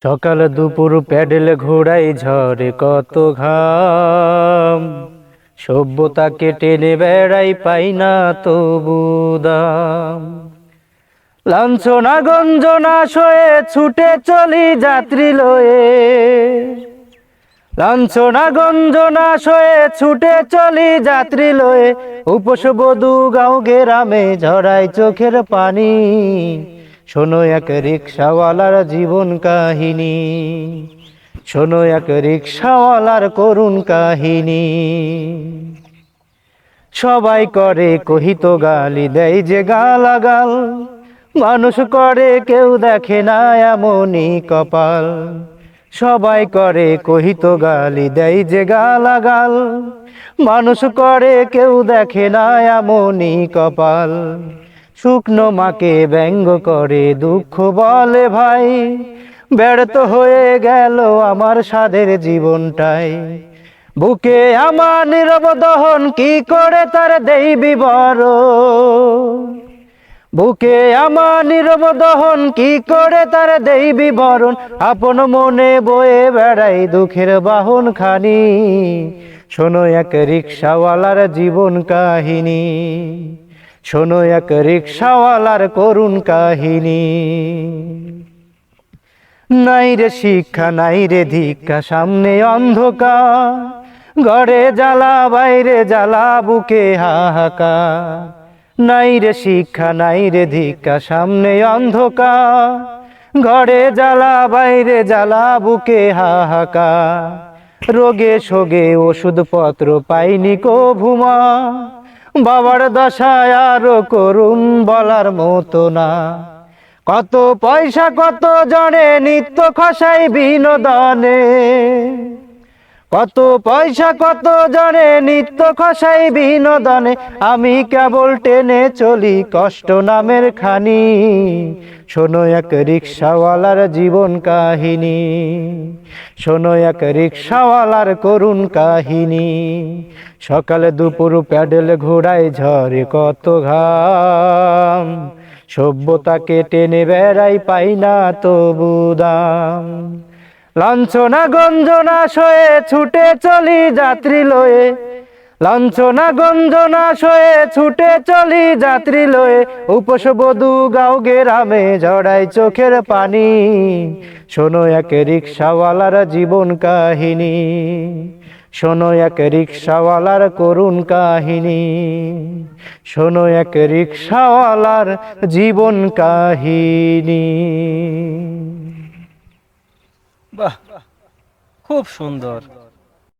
সকাল দুপুর প্যাডেল ঘোড়াই ঝরে কত ঘাম, সভ্যতাকে টেনে বেড়াই পাই না তবু দাম। লাঞ্ছনা গঞ্জনা সয়ে ছুটে চলি যাত্রী লয়ে, লাঞ্ছনা গঞ্জনা সয়ে ছুটে চলি যাত্রী লয়ে। উপোস বধূ গাঁও গেরামে ঝরাই চোখের পানি, শোনো এক রিকশাওয়ালার জীবন কাহিনী, শোনো এক রিকশাওয়ালার করুণ কাহিনী। সবাই করে কহিত গালি, দেয় যে গালাগাল, মানুষ করে কেউ দেখে না এমনই কপাল। সবাই করে কহিত গালি, দেয় যে গালাগাল, মানুষ করে কেউ দেখে না এমনই কপাল। শুকনো মাকে ব্যঙ্গ করে দুঃখ বলে ভাই, ব্যর্থ হয়ে গেল আমার সাধের জীবনটাই। বুকে আমার নীরব দহন, কি করে তার দেই বিবরণ। বুকে আমার নীরব দহন, কি করে তার দেই বিবরণ। আপন মনে বয়ে বেড়াই দুঃখের বাহন খানি, শোনো এক রিকশাওয়ালার জীবন কাহিনী, শোনো এক রিকশাওয়ালার করুণ কাহিনী। নাই রে শিক্ষা, নাই রে দীক্ষা, সামনে অন্ধকার, ঘরে জ্বালা বাইরে জ্বালা, বুকে হাহাকার। নাই রে শিক্ষা, নাই রে দীক্ষা, সামনে অন্ধকার, ঘরে জ্বালা বাইরে জ্বালা, বুকে হাহাকার। রোগে শোগে ওষুধপত্র পাইনি কো ভুমা, বাবার দশায় আরো করুণ বলার মতো না। কত পয়সা কত জনে নিত্য খসাই বিনোদনে, কত পয়সা কত জনে নিত্য খসাই বিনোদনে। আমি কেবল টেনে চলি কষ্ট নামের খানি, শোনো এক রিকশাওয়ালার জীবন কাহিনী, শোনো এক রিকশাওয়ালার করুণ কাহিনী। সকালে দুপুর প্যাডেল ঘোড়ায় ঝরে কত ঘাম, সভ্যতাকে টেনে বেড়াই পাই না তবু দাম। লাঞ্ছনা গঞ্জনা সয়ে ছুটে চলি যাত্রী লয়ে, লাঞ্ছনা গঞ্জনা সয়ে ছুটে চলি যাত্রী লয়ে। উপোস বধূ গাঁও গেরামে ঝরাই চোখের পানি, শোনো এক রিকশাওয়ালার জীবন কাহিনী, শোনো এক রিকশাওয়ালার করুণ কাহিনী, শোনো এক রিকশাওয়ালার জীবন কাহিনী। বাহ, খুব সুন্দর।